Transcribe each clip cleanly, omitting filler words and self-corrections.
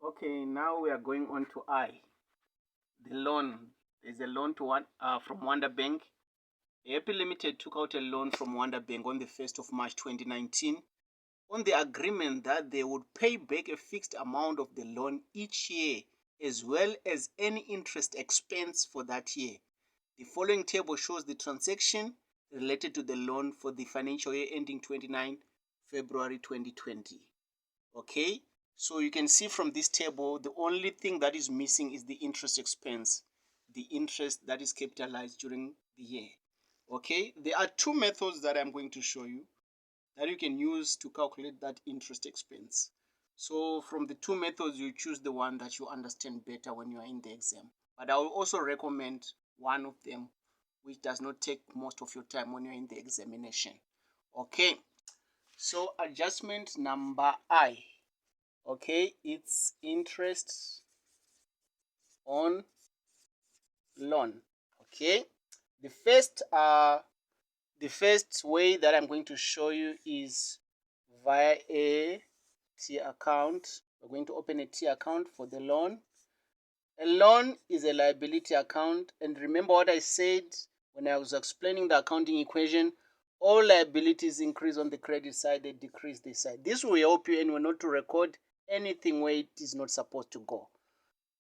Okay, now we are going on to I. The loan. There's a loan to one from Wonder Bank. Happy Limited took out a loan from Wonder Bank on the 1st of March 2019 on the agreement that they would pay back a fixed amount of the loan each year as well as any interest expense for that year. The following table shows the transaction related to the loan for the financial year ending 29 February 2020. Okay, so you can see from this table, the only thing that is missing is the interest expense, the interest that is capitalized during the year. Okay, there are two methods that I'm going to show you that you can use to calculate that interest expense. So from the two methods, you choose the one that you understand better when you are in the exam. But I will also recommend one of them which does not take most of your time when you're in the examination. Okay, so adjustment number I. Okay, it's interest on loan. Okay, the first way that I'm going to show you is via a T account. We're going to open a T account for the loan. A loan is a liability account, and remember what I said when I was explaining the accounting equation. All liabilities increase on the credit side, they decrease this side. This will help you anyway not to record anything where it is not supposed to go.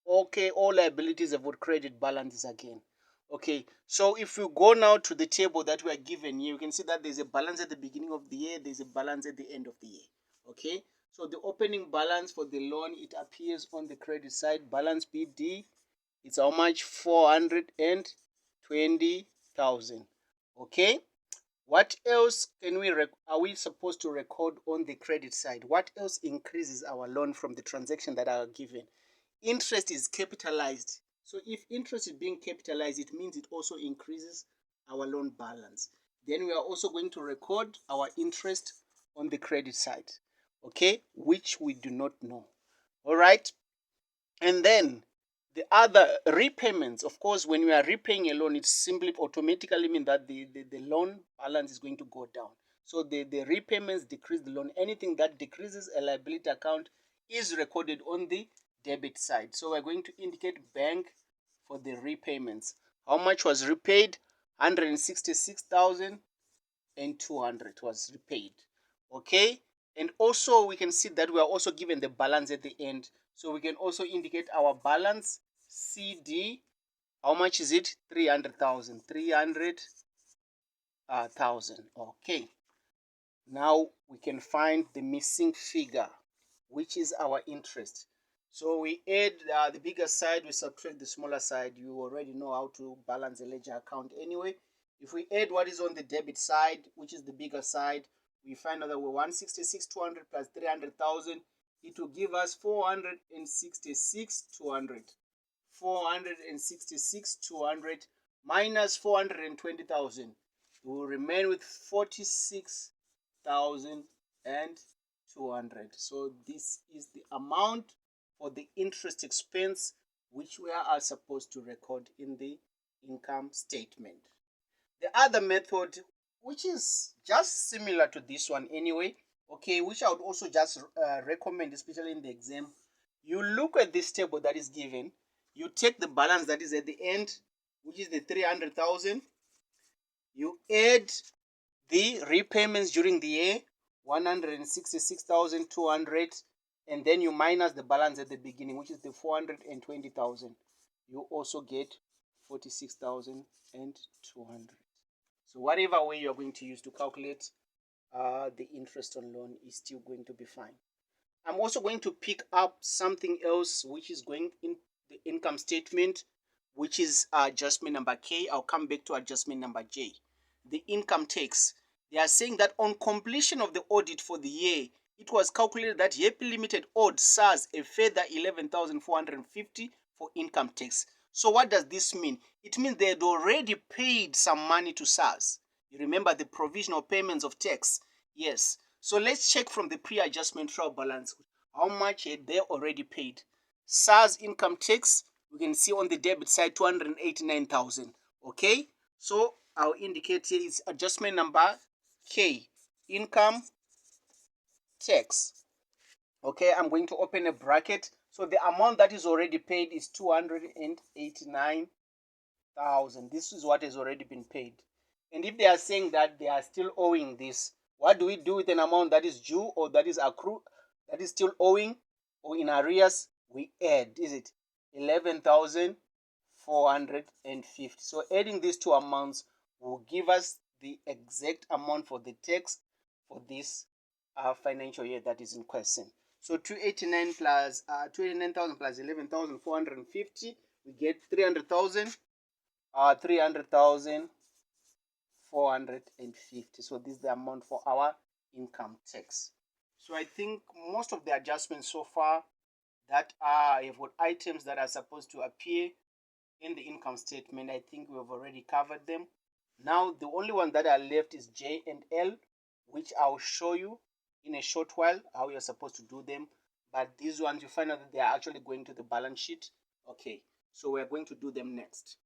Okay, all liabilities have got credit balances again. Okay, so if you go now to the table that we are given here, you can see that there's a balance at the beginning of the year, there's a balance at the end of the year. Okay, so the opening balance for the loan, it appears on the credit side, balance BD, it's how much? 420,000. Okay, what else are we supposed to record on the credit side? What else increases our loan from the transaction that are given? Interest is capitalized. So if interest is being capitalized, it means it also increases our loan balance. Then we are also going to record our interest on the credit side, okay, which we do not know. All right. And then the other repayments, of course, when we are repaying a loan, it simply automatically means that the loan balance is going to go down. So the repayments decrease the loan. Anything that decreases a liability account is recorded on the debit side. So we're going to indicate bank for the repayments. How much was repaid? 166,200 was repaid. Okay, and also we can see that we are also given the balance at the end. So we can also indicate our balance CD. How much is it? 300,000. 300,000. Okay. Now we can find the missing figure, which is our interest. So we add the bigger side, we subtract the smaller side. You already know how to balance a ledger account anyway. If we add what is on the debit side, which is the bigger side, we find out that we're 166,200 plus 300,000. It will give us 466,200. 466,200 minus 420,000. We will remain with 46,200. So this is the amount for the interest expense which we are supposed to record in the income statement. The other method, which is just similar to this one anyway, okay, which I would also just recommend, especially in the exam, you look at this table that is given, you take the balance that is at the end, which is the 300,000, you add the repayments during the year, 166,200, and then you minus the balance at the beginning, which is the 420,000. You also get 46,200. So whatever way you're going to use to calculate the interest on loan is still going to be fine. I'm also going to pick up something else which is going in the income statement, which is adjustment number K. I'll come back to adjustment number J. The income tax. They are saying that on completion of the audit for the year, it was calculated that Happy Limited owed SARS a further 11,450 for income tax. So what does this mean? It means they had already paid some money to SARS. You remember the provisional payments of tax? Yes. So let's check from the pre-adjustment trial balance. How much had they already paid? SARS income tax, we can see on the debit side 289,000. Okay, so I'll indicate here is adjustment number K, income tax. Okay, I'm going to open a bracket. So the amount that is already paid is 289,000. This is what has already been paid. And if they are saying that they are still owing this, what do we do with an amount that is due or that is accrued, that is still owing or in arrears? We add, is it 11,450. So adding these two amounts will give us the exact amount for the tax for this financial year that is in question. So 289 plus 289,000 plus 11,450, we get 300,000. 300,450. So this is the amount for our income tax. So I think most of the adjustments so far that have got items that are supposed to appear in the income statement, I think we have already covered them. Now the only one that are left is J and L, which I'll show you in a short while how you're supposed to do them. But these ones, you find out that they are actually going to the balance sheet. Okay, so we're going to do them next.